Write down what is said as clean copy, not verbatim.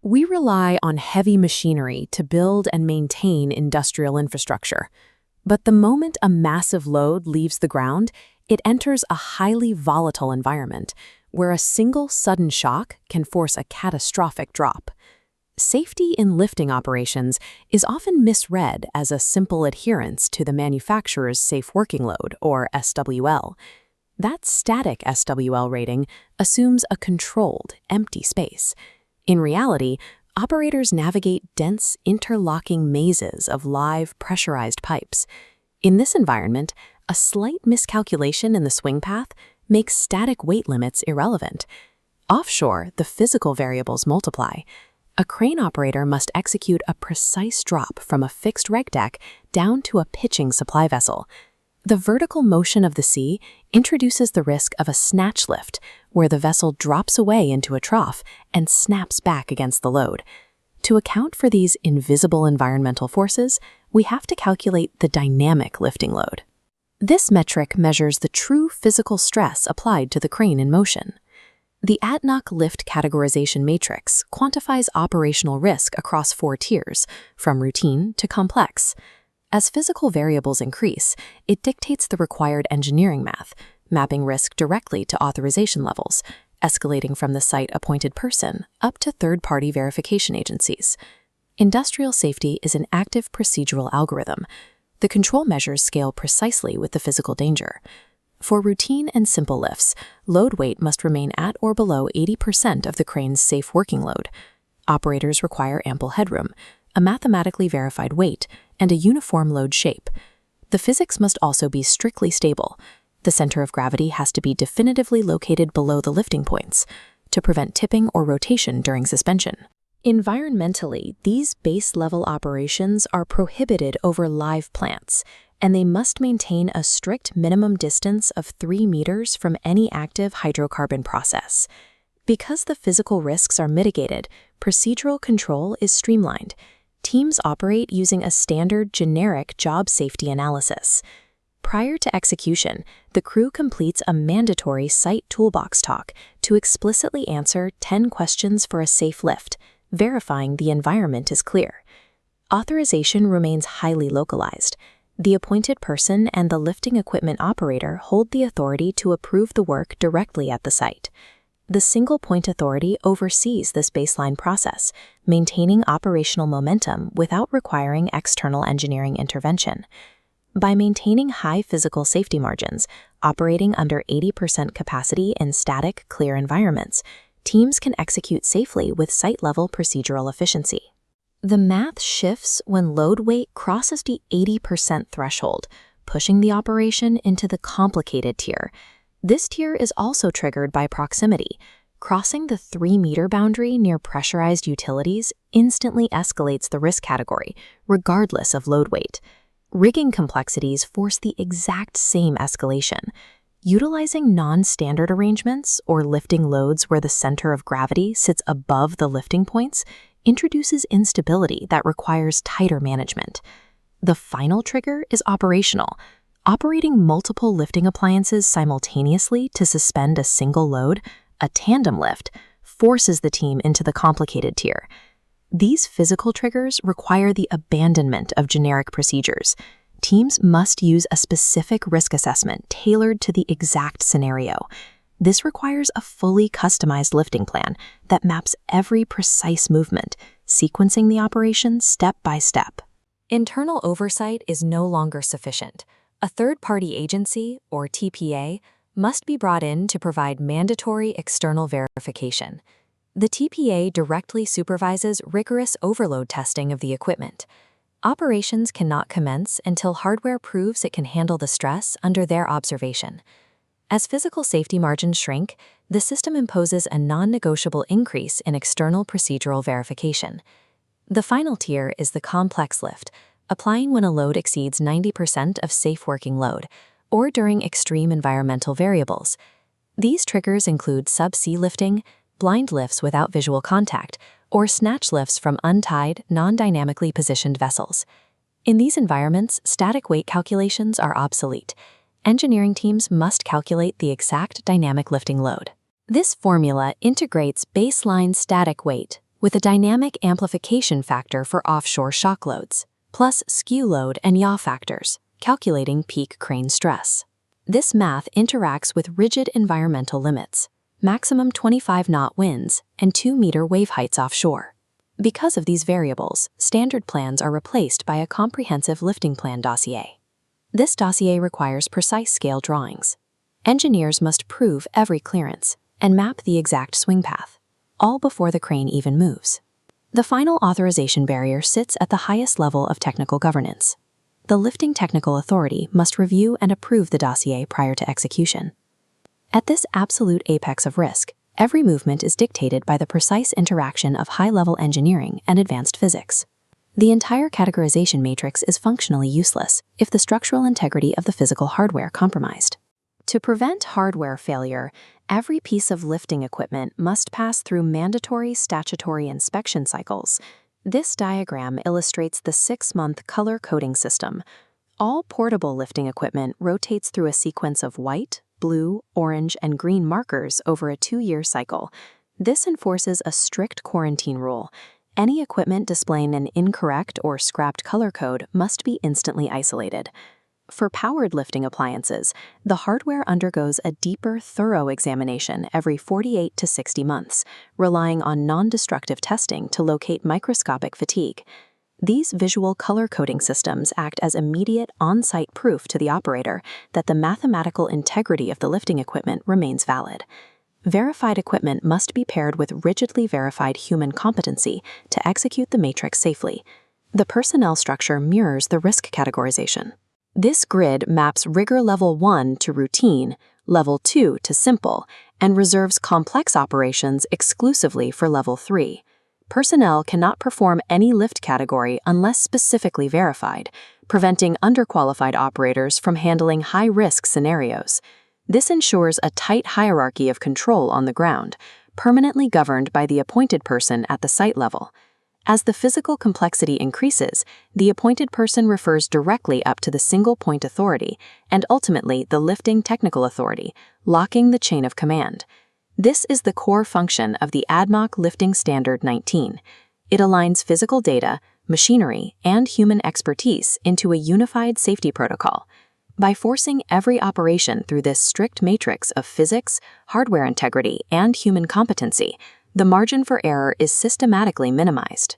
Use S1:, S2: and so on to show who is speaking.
S1: We rely on heavy machinery to build and maintain industrial infrastructure. But the moment a massive load leaves the ground, it enters a highly volatile environment where a single sudden shock can force a catastrophic drop. Safety in lifting operations is often misread as a simple adherence to the manufacturer's safe working load, or SWL. That static SWL rating assumes a controlled, empty space. In reality, operators navigate dense, interlocking mazes of live, pressurized pipes. In this environment, a slight miscalculation in the swing path makes static weight limits irrelevant. Offshore, the physical variables multiply. A crane operator must execute a precise drop from a fixed reg deck down to a pitching supply vessel. The vertical motion of the sea introduces the risk of a snatch lift, where the vessel drops away into a trough and snaps back against the load. To account for these invisible environmental forces, we have to calculate the dynamic lifting load. This metric measures the true physical stress applied to the crane in motion. The ADNOC Lift Categorization Matrix quantifies operational risk across 4 tiers, from routine to complex. As physical variables increase, it dictates the required engineering math, mapping risk directly to authorization levels, escalating from the site-appointed person up to third-party verification agencies. Industrial safety is an active procedural algorithm. The control measures scale precisely with the physical danger. For routine and simple lifts, load weight must remain at or below 80% of the crane's safe working load. Operators require ample headroom, a mathematically verified weight, and a uniform load shape. The physics must also be strictly stable. The center of gravity has to be definitively located below the lifting points to prevent tipping or rotation during suspension. Environmentally, these base-level operations are prohibited over live plants, and they must maintain a strict minimum distance of 3 meters from any active hydrocarbon process. Because the physical risks are mitigated, procedural control is streamlined. Teams operate using a standard generic job safety analysis. Prior to execution, the crew completes a mandatory site toolbox talk to explicitly answer 10 questions for a safe lift, verifying the environment is clear. Authorization remains highly localized. The appointed person and the lifting equipment operator hold the authority to approve the work directly at the site. The single point authority oversees this baseline process, maintaining operational momentum without requiring external engineering intervention. By maintaining high physical safety margins, operating under 80% capacity in static, clear environments, teams can execute safely with site-level procedural efficiency. The math shifts when load weight crosses the 80% threshold, pushing the operation into the complicated tier. This tier is also triggered by proximity. Crossing the 3-meter boundary near pressurized utilities instantly escalates the risk category, regardless of load weight. Rigging complexities force the exact same escalation. Utilizing non-standard arrangements or lifting loads where the center of gravity sits above the lifting points introduces instability that requires tighter management. The final trigger is operational. Operating multiple lifting appliances simultaneously to suspend a single load, a tandem lift, forces the team into the complicated tier. These physical triggers require the abandonment of generic procedures. Teams must use a specific risk assessment tailored to the exact scenario. This requires a fully customized lifting plan that maps every precise movement, sequencing the operation step by step. Internal oversight is no longer sufficient. A third-party agency, or TPA, must be brought in to provide mandatory external verification. The TPA directly supervises rigorous overload testing of the equipment. Operations cannot commence until hardware proves it can handle the stress under their observation. As physical safety margins shrink, the system imposes a non-negotiable increase in external procedural verification. The final tier is the complex lift, applying when a load exceeds 90% of safe working load, or during extreme environmental variables. These triggers include subsea lifting, blind lifts without visual contact, or snatch lifts from untied, non-dynamically positioned vessels. In these environments, static weight calculations are obsolete. Engineering teams must calculate the exact dynamic lifting load. This formula integrates baseline static weight, with a dynamic amplification factor for offshore shock loads, plus skew load and yaw factors, calculating peak crane stress. This math interacts with rigid environmental limits, maximum 25-knot winds, and 2-meter wave heights offshore. Because of these variables, standard plans are replaced by a comprehensive lifting plan dossier. This dossier requires precise scale drawings. Engineers must prove every clearance and map the exact swing path, all before the crane even moves. The final authorization barrier sits at the highest level of technical governance. The lifting technical authority must review and approve the dossier prior to execution. At this absolute apex of risk, every movement is dictated by the precise interaction of high-level engineering and advanced physics. The entire categorization matrix is functionally useless if the structural integrity of the physical hardware compromised. To prevent hardware failure, every piece of lifting equipment must pass through mandatory statutory inspection cycles. This diagram illustrates the 6-month color coding system. All portable lifting equipment rotates through a sequence of white, blue, orange, and green markers over a 2-year cycle. This enforces a strict quarantine rule. Any equipment displaying an incorrect or scrapped color code must be instantly isolated. For powered lifting appliances, the hardware undergoes a deeper, thorough examination every 48 to 60 months, relying on non-destructive testing to locate microscopic fatigue. These visual color coding systems act as immediate on-site proof to the operator that the mathematical integrity of the lifting equipment remains valid. Verified equipment must be paired with rigidly verified human competency to execute the matrix safely. The personnel structure mirrors the risk categorization. This grid maps rigor level 1 to routine, level 2 to simple, and reserves complex operations exclusively for level 3. Personnel cannot perform any lift category unless specifically verified, preventing underqualified operators from handling high-risk scenarios. This ensures a tight hierarchy of control on the ground, permanently governed by the appointed person at the site level. As the physical complexity increases, the appointed person refers directly up to the single-point authority and ultimately the lifting technical authority, locking the chain of command. This is the core function of the ADMOC Lifting Standard 19. It aligns physical data, machinery, and human expertise into a unified safety protocol. By forcing every operation through this strict matrix of physics, hardware integrity, and human competency, the margin for error is systematically minimized.